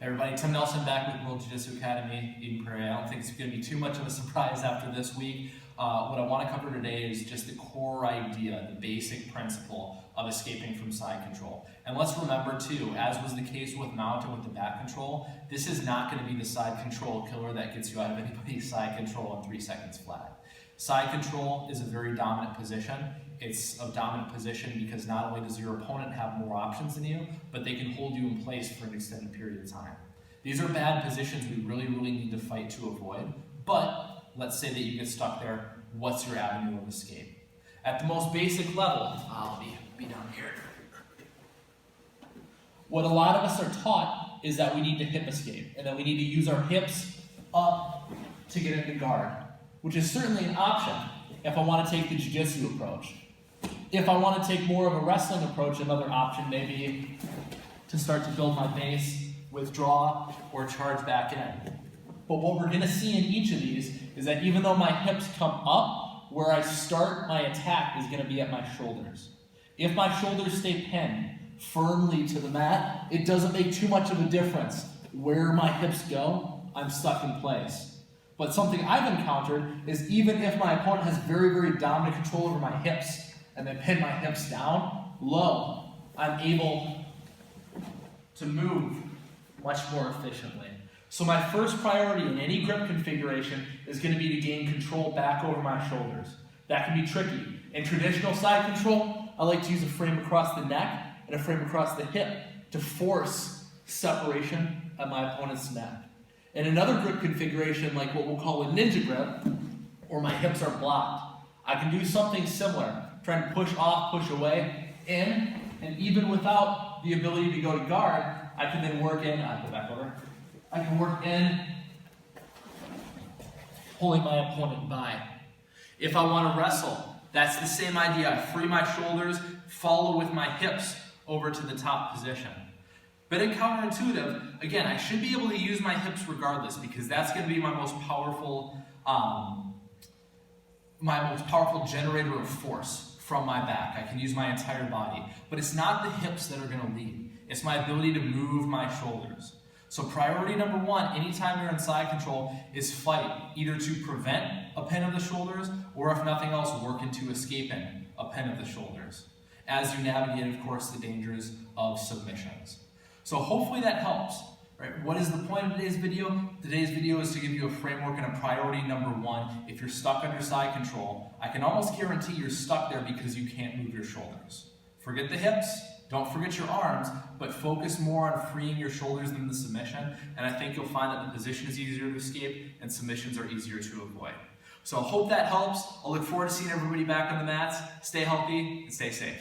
Everybody, Tim Nelson back with World Jiu-Jitsu Academy, Eden Prairie. I don't think it's going to be too much of a surprise after this week. What I want to cover today is just the core idea, the basic principle of escaping from side control. And let's remember too, as was the case with mount and with the back control, this is not going to be the side control killer that gets you out of anybody's side control in 3 seconds flat. Side control is a very dominant position. It's a dominant position because not only does your opponent have more options than you, but they can hold you in place for an extended period of time. These are bad positions we really need to fight to avoid, but let's say that you get stuck there, what's your avenue of escape? At the most basic level, I'll be down here. What a lot of us are taught is that we need to hip escape, and that we need to use our hips up to get into guard, which is certainly an option if I want to take the jiu-jitsu approach. If I want to take more of a wrestling approach, another option may be to start to build my base, withdraw, or charge back in. But what we're going to see in each of these is that even though my hips come up, where I start my attack is going to be at my shoulders. If my shoulders stay pinned firmly to the mat, it doesn't make too much of a difference. Where my hips go, I'm stuck in place. But something I've encountered is even if my opponent has very dominant control over my hips and they pin my hips down low, I'm able to move much more efficiently. So my first priority in any grip configuration is going to be to gain control back over my shoulders. That can be tricky. In traditional side control, I like to use a frame across the neck and a frame across the hip to force separation at my opponent's neck. In another grip configuration, like what we'll call a ninja grip, or my hips are blocked, I can do something similar, trying to push off, push away, in, and even without the ability to go to guard, I can then work in, I'll go back over, I can work in, pulling my opponent by. If I want to wrestle, that's the same idea. I free my shoulders, follow with my hips over to the top position. But in counterintuitive, again, I should be able to use my hips regardless because that's going to be my most powerful generator of force from my back. I can use my entire body. But it's not the hips that are going to lead. It's my ability to move my shoulders. So priority number one, anytime you're in side control, is fight, either to prevent a pin of the shoulders, or if nothing else, work into escaping a pin of the shoulders, as you navigate, of course, the dangers of submissions. So hopefully that helps. Right? What is the point of today's video? Today's video is to give you a framework and a priority number one. If you're stuck under side control, I can almost guarantee you're stuck there because you can't move your shoulders. Forget the hips, don't forget your arms, but focus more on freeing your shoulders than the submission, and I think you'll find that the position is easier to escape and submissions are easier to avoid. So I hope that helps. I'll look forward to seeing everybody back on the mats. Stay healthy and stay safe.